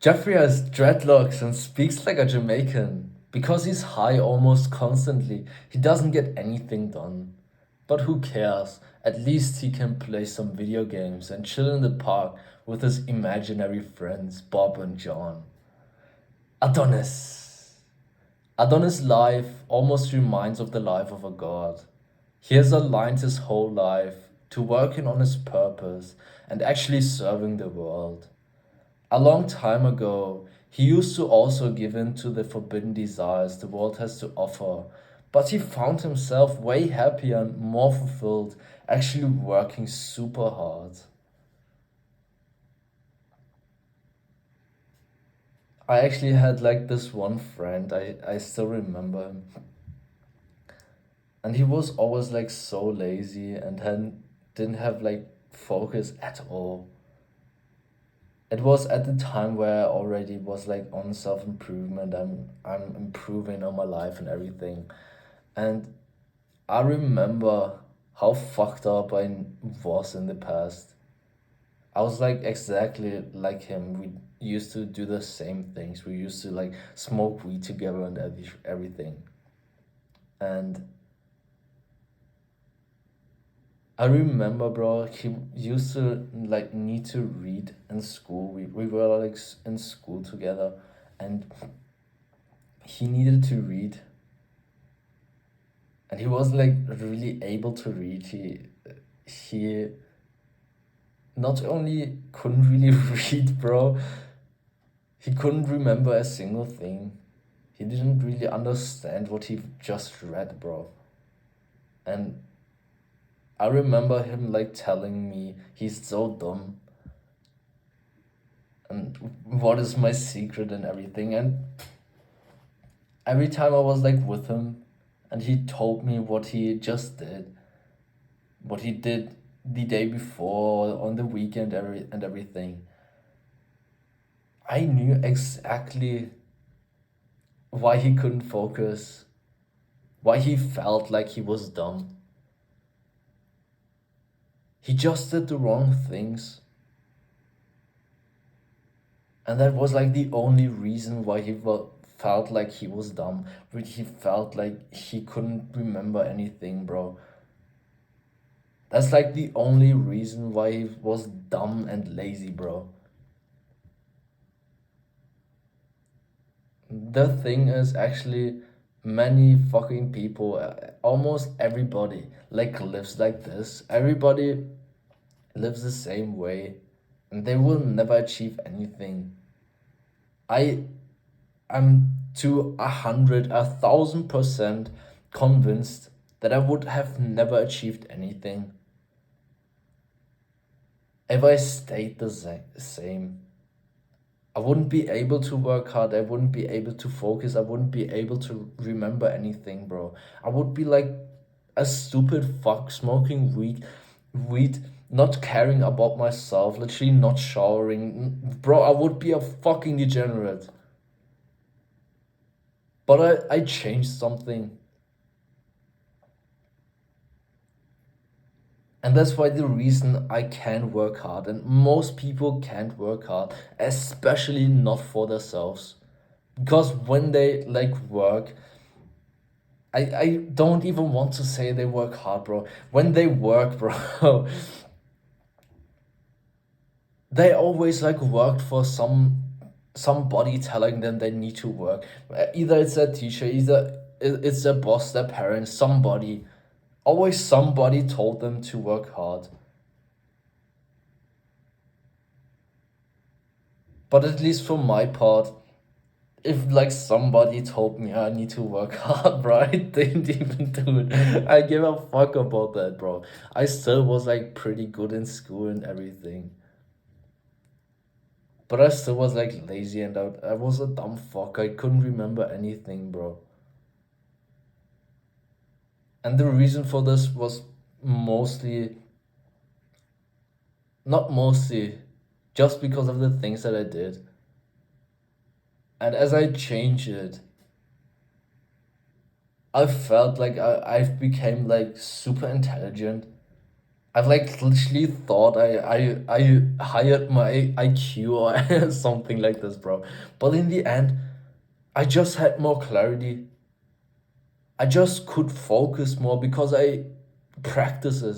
Jeffrey has dreadlocks and speaks like a Jamaican. Because he's high almost constantly, he doesn't get anything done. But who cares? At least he can play some video games and chill in the park with his imaginary friends, Bob and John. Adonis. Adonis' life almost reminds of the life of a god. He has aligned his whole life to working on his purpose and actually serving the world. A long time ago, he used to also give in to the forbidden desires the world has to offer, but he found himself way happier and more fulfilled, actually working super hard. I actually had like this one friend, I still remember him, and he was always like so lazy and didn't have like focus at all. It was at the time where I already was like on self improvement. I'm improving on my life and everything. And I remember how fucked up I was in the past. I was like exactly like him. We used to do the same things. We used to like smoke weed together and everything. And I remember, bro, he used to like need to read in school. We were like in school together, and he needed to read, and he was like really able to read. He not only couldn't really read, bro, he couldn't remember a single thing. He didn't really understand what he just read, bro. And I remember him like telling me he's so dumb and what is my secret and everything. And every time I was like with him and he told me what he just did, what he did the day before, on the weekend, and everything, I knew exactly why he couldn't focus, why he felt like he was dumb. He just did the wrong things. And that was like the only reason why felt like he was dumb. But he felt like he couldn't remember anything, bro. That's like the only reason why he was dumb and lazy, bro. The thing is, actually, many fucking people, almost everybody, like lives like this. Everybody lives the same way, and they will never achieve anything. I am to 1,000% convinced that I would have never achieved anything if I stayed the same. I wouldn't be able to work hard. I wouldn't be able to focus. I wouldn't be able to remember anything, bro. I would be like a stupid fuck smoking weed, not caring about myself, literally not showering. Bro, I would be a fucking degenerate. But I changed something. And that's why the reason I can work hard and most people can't work hard, especially not for themselves. Because when they like work, I don't even want to say they work hard, bro. When they work, bro, they always like worked for somebody telling them they need to work. Either it's a teacher, either it's their boss, their parents, somebody. Always somebody told them to work hard. But at least for my part, if like somebody told me I need to work hard, bro, I didn't even do it. I give a fuck about that, bro. I still was like pretty good in school and everything. But I still was like lazy and I was a dumb fuck. I couldn't remember anything, bro. And the reason for this was mostly, not mostly, just because of the things that I did. And as I changed it, I felt like I've became like super intelligent. I've like literally thought I hired my IQ or something like this, bro. But in the end, I just had more clarity. I just could focus more because I practice it.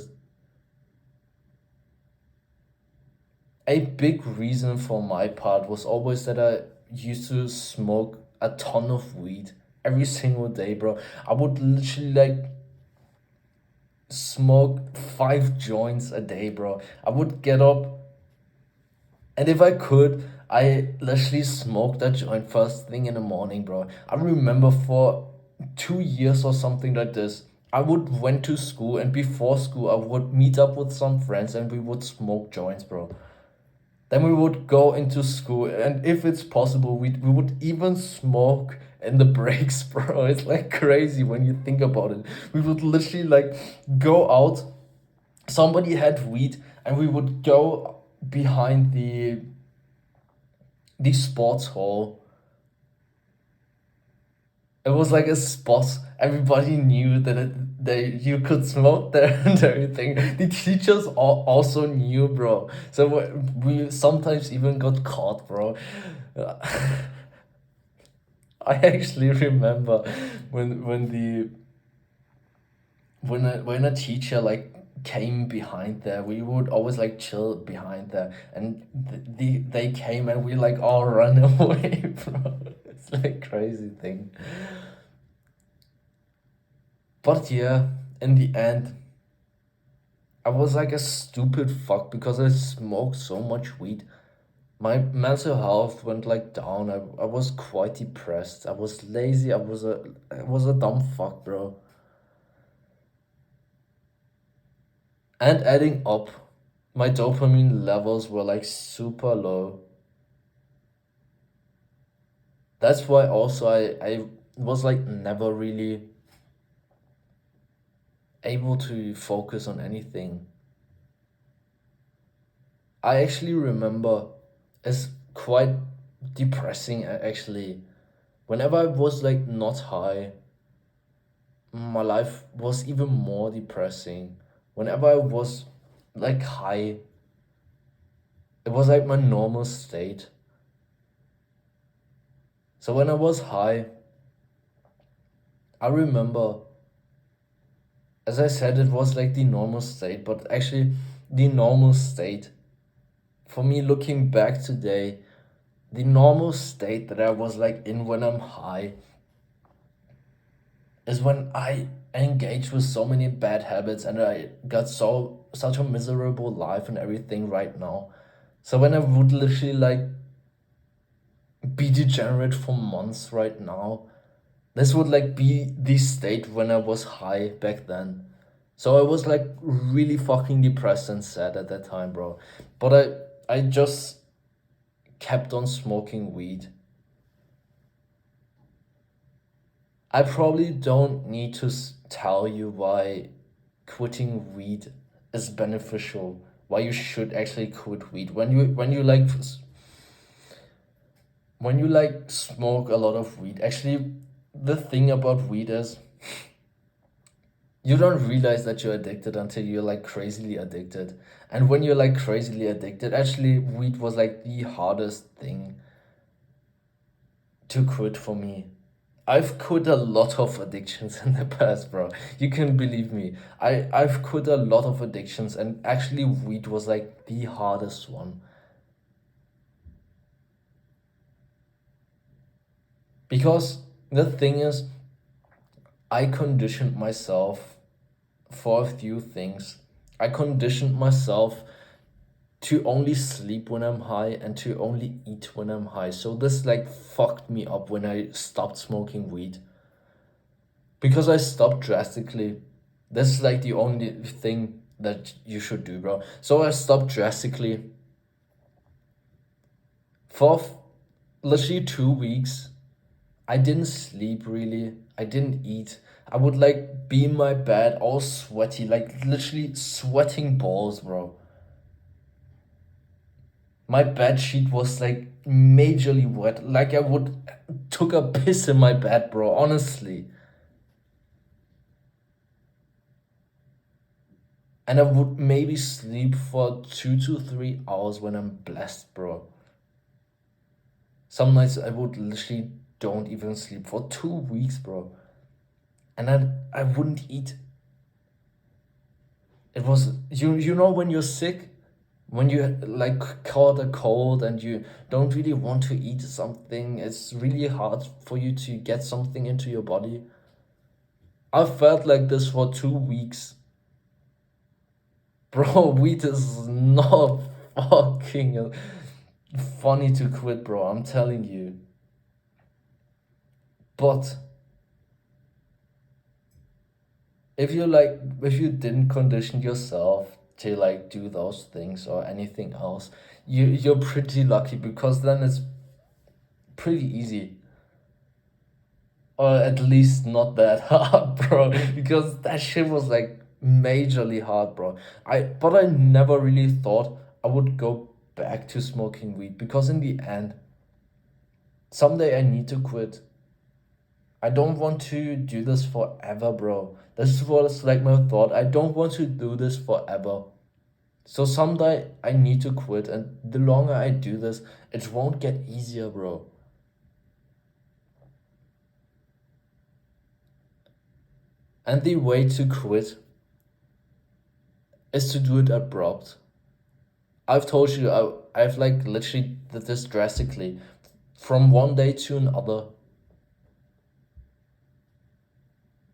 A big reason for my part was always that I used to smoke a ton of weed every single day, bro. I would literally like smoke 5 joints a day, bro. I would get up, and if I could, I literally smoked that joint first thing in the morning, bro. I remember for 2 years or something like this, I would went to school, and before school I would meet up with some friends and we would smoke joints, bro. Then we would go into school, and if it's possible, we would even smoke in the breaks, bro. It's like crazy when you think about it. We would literally like go out, somebody had weed, and we would go behind the sports hall. It was like a spot. Everybody knew that you could smoke there and everything. The teachers also knew, bro. So we sometimes even got caught, bro. I actually remember when a teacher like came behind there, we would always like chill behind there, and they came and we like all run away, bro. It's like crazy thing. But yeah, in the end, I was like a stupid fuck because I smoked so much weed. My mental health went like down. I was quite depressed. I was lazy. I was a dumb fuck, bro. And adding up, my dopamine levels were like super low. That's why also I was like never really able to focus on anything. I actually remember it's quite depressing actually. Whenever I was like not high, my life was even more depressing. Whenever I was like high, it was like my normal state. So when I was high, I remember, as I said, it was like the normal state, but actually, the normal state, for me looking back today, the normal state that I was like in when I'm high is when I engaged with so many bad habits and I got such a miserable life and everything right now. So when I would literally like be degenerate for months right now, this would like be the state when I was high back then. So I was like really fucking depressed and sad at that time, bro. But I just kept on smoking weed. I probably don't need to tell you why quitting weed is beneficial. Why you should actually quit weed when you like smoke a lot of weed. Actually, the thing about weed is you don't realize that you're addicted until you're like crazily addicted. And when you're like crazily addicted, actually weed was like the hardest thing to quit for me. I've quit a lot of addictions in the past, bro. You can believe me. I've quit a lot of addictions, and actually weed was like the hardest one. Because the thing is, I conditioned myself for a few things. I conditioned myself to only sleep when I'm high and to only eat when I'm high. So this like fucked me up when I stopped smoking weed. Because I stopped drastically. This is like the only thing that you should do, bro. So I stopped drastically for literally 2 weeks. I didn't sleep really. I didn't eat. I would like be in my bed all sweaty, like literally sweating balls, bro. My bed sheet was like majorly wet. Like I would took a piss in my bed, bro. Honestly. And I would maybe sleep for 2 to 3 hours when I'm blessed, bro. Some nights I would literally don't even sleep for 2 weeks, bro. And I wouldn't eat. It was you know when you're sick, when you like caught a cold and you don't really want to eat something, it's really hard for you to get something into your body. I felt like this for 2 weeks. Bro, wheat is not fucking funny to quit, bro. I'm telling you. But if you didn't condition yourself to like do those things or anything else, you're pretty lucky because then it's pretty easy. Or at least not that hard, bro. Because that shit was like majorly hard, bro. I never really thought I would go back to smoking weed because in the end, someday I need to quit. I don't want to do this forever, bro. This was like my thought. I don't want to do this forever. So someday I need to quit, and the longer I do this, it won't get easier, bro. And the way to quit is to do it abrupt. I've told you, I've like literally did this drastically from one day to another.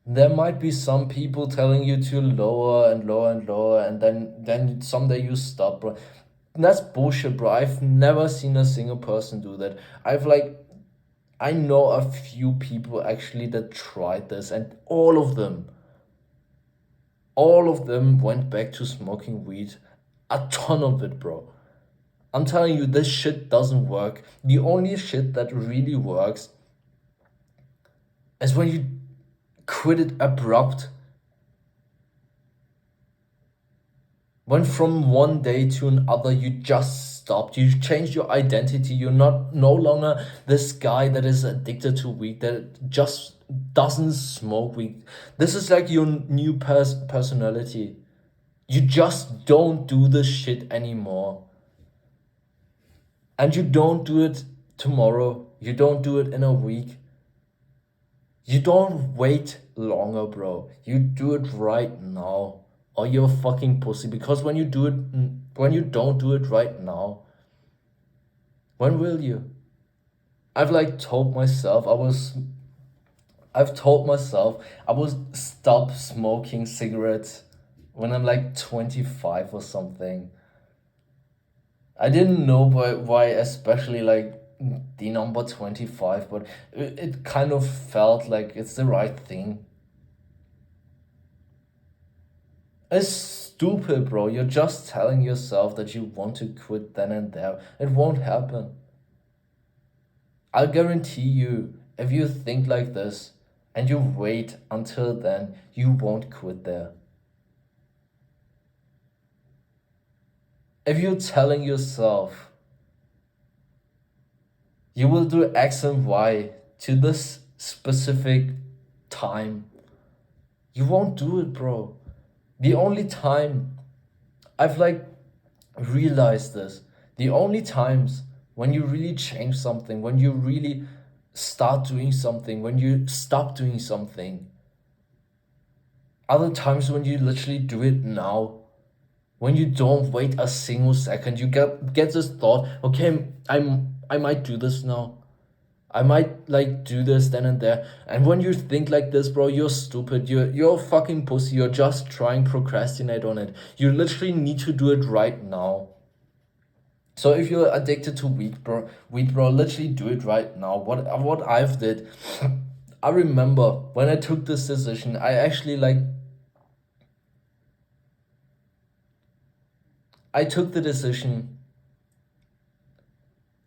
There might be some people telling you to lower and lower and lower, and then someday you stop, bro. That's bullshit, bro. I've never seen a single person do that. I know a few people actually that tried this, and all of them went back to smoking weed. A ton of it, bro. I'm telling you, this shit doesn't work. The only shit that really works is when you quit it abrupt. When from one day to another you just stopped, you changed your identity. You're not no longer this guy that is addicted to weed, that just doesn't smoke weed. This is like your new personality. You just don't do this shit anymore. And you don't do it tomorrow. You don't do it in a week. You don't wait longer, bro. You do it right now. Or you're a fucking pussy. Because when you don't do it right now, when will you? I've like told myself I've told myself I will stop smoking cigarettes when I'm like 25 or something. I didn't know why especially like the number 25, but it kind of felt like it's the right thing. It's stupid, bro. You're just telling yourself that you want to quit then and there. It won't happen. I'll guarantee you, if you think like this and you wait until then, you won't quit there. If you're telling yourself you will do X and Y to this specific time, you won't do it, bro. The only time I've like realized this, the only times when you really change something, when you really start doing something, when you stop doing something, other times when you literally do it now, when you don't wait a single second, you get this thought, okay, I might do this now. I might like do this then and there. And when you think like this, bro, you're stupid. You're a fucking pussy. You're just trying procrastinate on it. You literally need to do it right now. So if you're addicted to weed, bro, literally do it right now. What I've did, I remember when I took this decision, I took the decision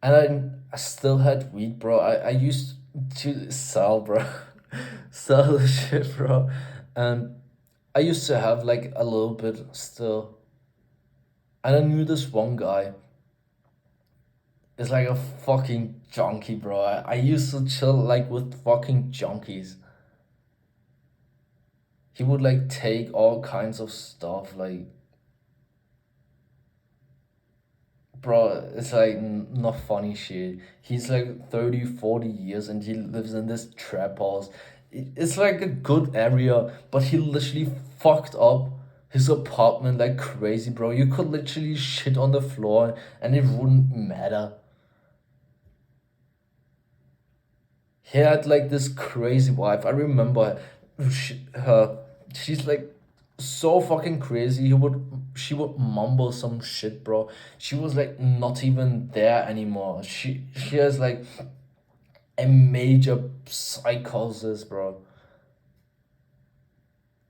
and I still had weed, bro. I used to sell, bro. Sell the shit, bro. And I used to have like a little bit still. And I knew this one guy is like a fucking junkie, bro. I used to chill like with fucking junkies. He would like take all kinds of stuff, like, bro, it's like not funny shit. He's like 30, 40 years and he lives in this trap house. It's like a good area, but he literally fucked up his apartment like crazy, bro. You could literally shit on the floor and it wouldn't matter. He had like this crazy wife. I remember her. She's like so fucking crazy. She would mumble some shit, bro. She was like not even there anymore. She has like a major psychosis, bro.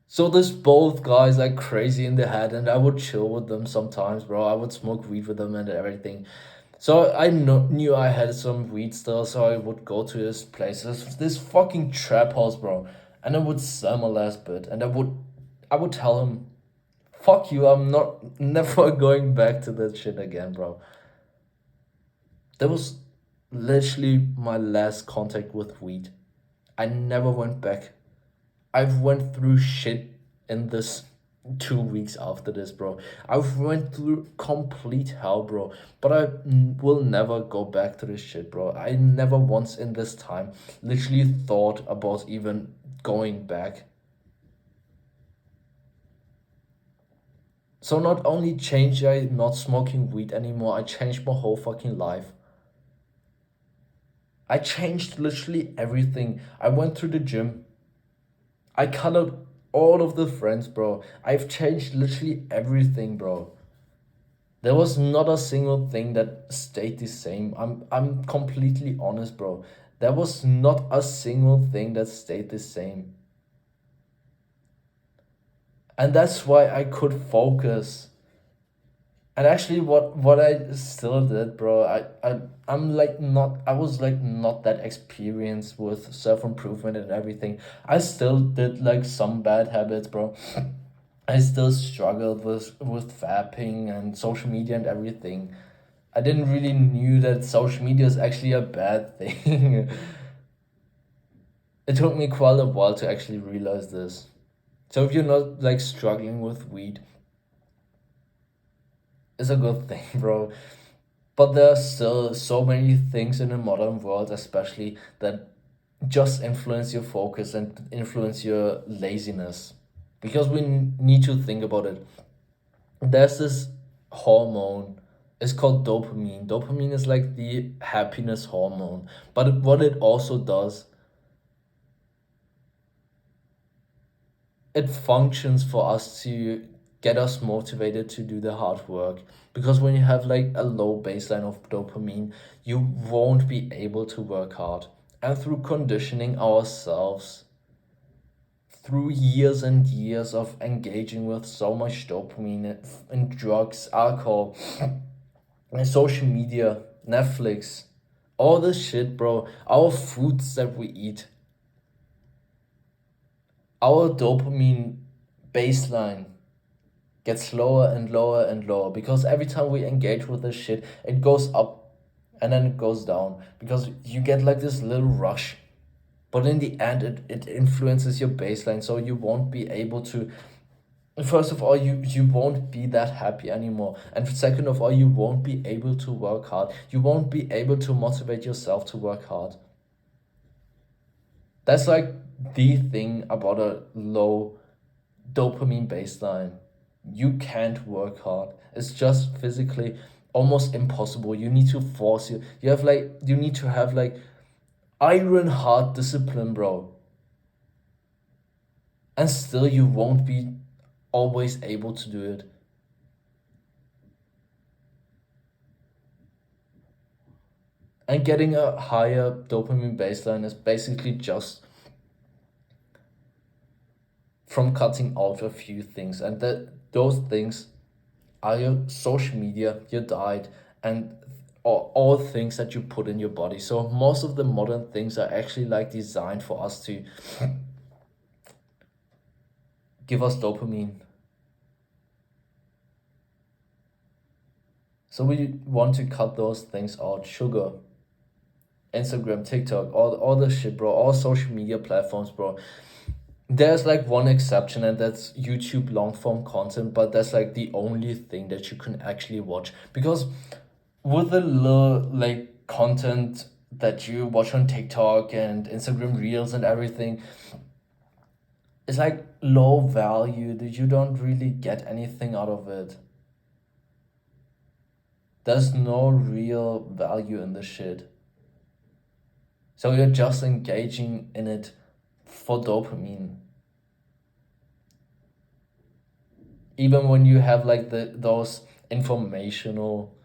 So this both guys like crazy in the head, and I would chill with them sometimes, bro. I would smoke weed with them and everything. So I knew I had some weed still, so I would go to this place, this fucking trap house, bro, and I would sell my last bit, and I would tell him, "Fuck you, I'm not never going back to that shit again, bro." That was literally my last contact with weed. I never went back. I've went through shit in this 2 weeks after this, bro. I've went through complete hell, bro. But I will never go back to this shit, bro. I never once in this time literally thought about even going back. So not only changed I not smoking weed anymore, I changed my whole fucking life. I changed literally everything. I went through the gym. I cut out all of the friends, bro. I've changed literally everything, bro. There was not a single thing that stayed the same. I'm completely honest, bro. There was not a single thing that stayed the same. And that's why I could focus. And actually what I still did, bro, I'm like not I was like not that experienced with self-improvement and everything. I still did like some bad habits, bro. I still struggled with vaping and social media and everything. I didn't really knew that social media is actually a bad thing. It took me quite a while to actually realize this. So if you're not like struggling with weed, it's a good thing, bro. But there are still so many things in the modern world, especially that just influence your focus and influence your laziness. Because we need to think about it. There's this hormone. It's called dopamine. Dopamine is like the happiness hormone. But what it also does, it functions for us to get us motivated to do the hard work. Because when you have like a low baseline of dopamine, you won't be able to work hard. And through conditioning ourselves, through years and years of engaging with so much dopamine in drugs, alcohol, and social media, Netflix, all this shit, bro, our foods that we eat, our dopamine baseline gets lower and lower and lower because every time we engage with this shit, it goes up and then it goes down because you get like this little rush. But in the end, it influences your baseline, so you won't be able to. First of all, you won't be that happy anymore. And second of all, you won't be able to work hard. You won't be able to motivate yourself to work hard. That's like the thing about a low dopamine baseline. You can't work hard. It's just physically almost impossible. You need to force you need to have like iron hard discipline, bro. And still you won't be always able to do it. And getting a higher dopamine baseline is basically just from cutting out a few things. And those things are your social media, your diet, and all things that you put in your body. So most of the modern things are actually like designed for us to give us dopamine. So we want to cut those things out. Sugar, Instagram, TikTok, all the shit, bro. All social media platforms, bro. There's like one exception, and that's YouTube long form content, but that's like the only thing that you can actually watch. Because with the like content that you watch on TikTok and Instagram Reels and everything, it's like low value that you don't really get anything out of it. There's no real value in the shit. So you're just engaging in it for dopamine. Even when you have like those informational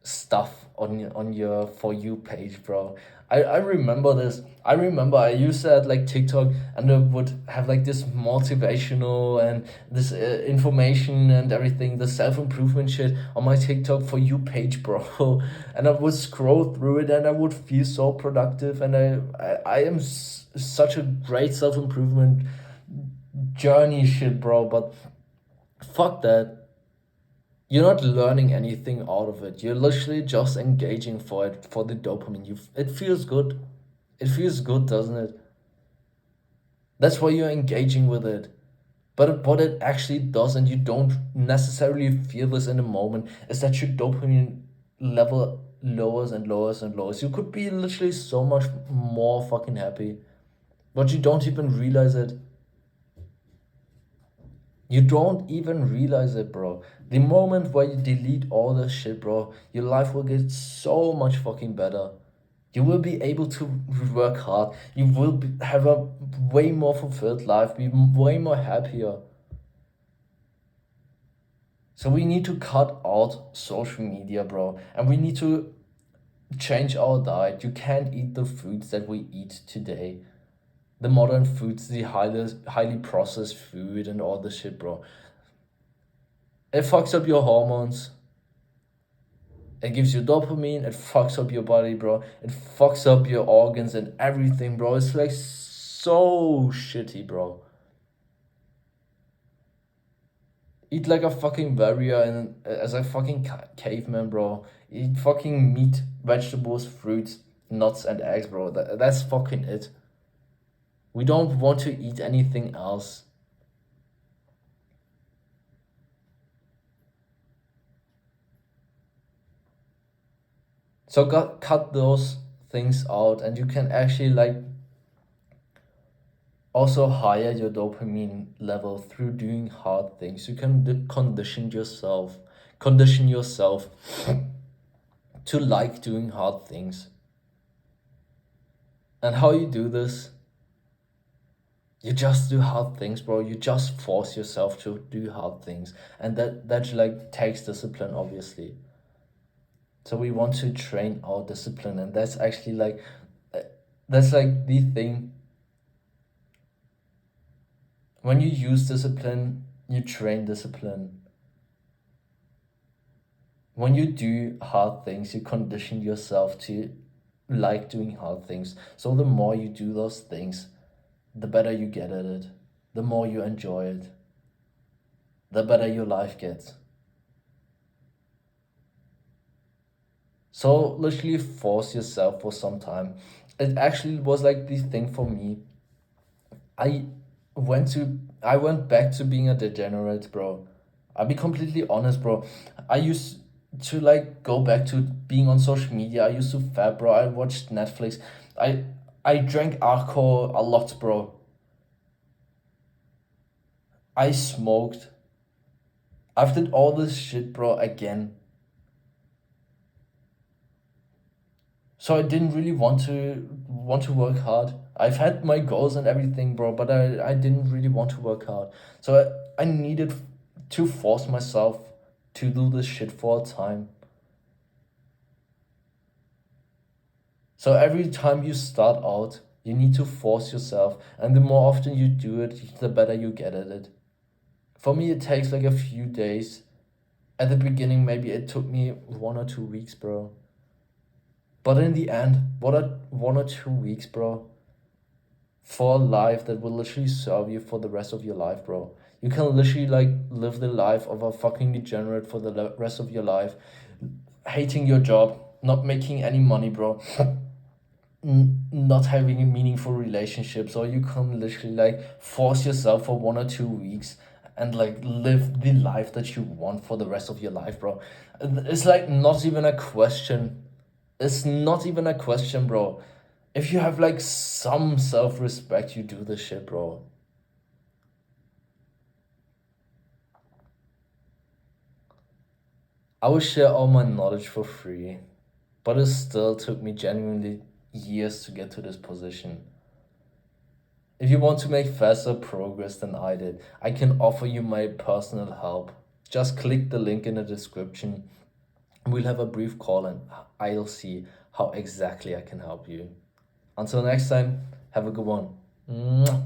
stuff on your For You page, bro. I remember this. I remember I used to at like TikTok, and I would have like this motivational and this information and everything, the self improvement shit on my TikTok For You page, bro. And I would scroll through it, and I would feel so productive, and I am such a great self improvement journey shit, bro. But fuck that. You're not learning anything out of it. You're literally just engaging for it, for the dopamine. It feels good. It feels good, doesn't it? That's why you're engaging with it. But what it actually does, and you don't necessarily feel this in the moment, is that your dopamine level lowers and lowers and lowers. You could be literally so much more fucking happy, but you don't even realize it. You don't even realize it, bro. The moment where you delete all this shit, bro, your life will get so much fucking better. You will be able to work hard. You will have a way more fulfilled life, be way more happier. So we need to cut out social media, bro. And we need to change our diet. You can't eat the foods that we eat today. The modern foods, the highly processed food and all this shit, bro. It fucks up your hormones. It gives you dopamine. It fucks up your body, bro. It fucks up your organs and everything, bro. It's like so shitty, bro. Eat like a fucking warrior and as a fucking caveman, bro. Eat fucking meat, vegetables, fruits, nuts, and eggs, bro. That's fucking it. We don't want to eat anything else. So cut those things out, and you can actually like also higher your dopamine level through doing hard things. You can condition yourself to like doing hard things. And how you do this? You just do hard things, bro. You just force yourself to do hard things, and that like takes discipline, obviously. So we want to train our discipline, and that's actually like that's like the thing. When you use discipline, you train discipline. When you do hard things, you condition yourself to like doing hard things. So the more you do those things, the better you get at it, the more you enjoy it, the better your life gets. So literally force yourself for some time. It actually was like the thing for me. I I went back to being a degenerate, bro. I'll be completely honest, bro. I used to like go back to being on social media. I used to fap, bro. I watched Netflix. I I drank alcohol a lot, bro. I smoked. I've did all this shit, bro, again. So I didn't really want to work hard. I've had my goals and everything, bro, but I didn't really want to work hard. So I needed to force myself to do this shit for a time. So every time you start out, you need to force yourself, and the more often you do it, the better you get at it. For me, it takes like a few days. At the beginning, maybe it took me 1 or 2 weeks, bro. But in the end, what are 1 or 2 weeks, bro? For a life that will literally serve you for the rest of your life, bro. You can literally like live the life of a fucking degenerate for the rest of your life, hating your job, not making any money, bro. not having meaningful relationships, or you can literally like force yourself for 1 or 2 weeks and like live the life that you want for the rest of your life, bro. It's like not even a question. It's not even a question, bro. If you have like some self-respect, you do the shit, bro. I would share all my knowledge for free, but it still took me genuinely years to get to this position. If you want to make faster progress than I did, I can offer you my personal help. Just click the link in the description. We'll have a brief call and I'll see how exactly I can help you. Until next time, have a good one. Mwah.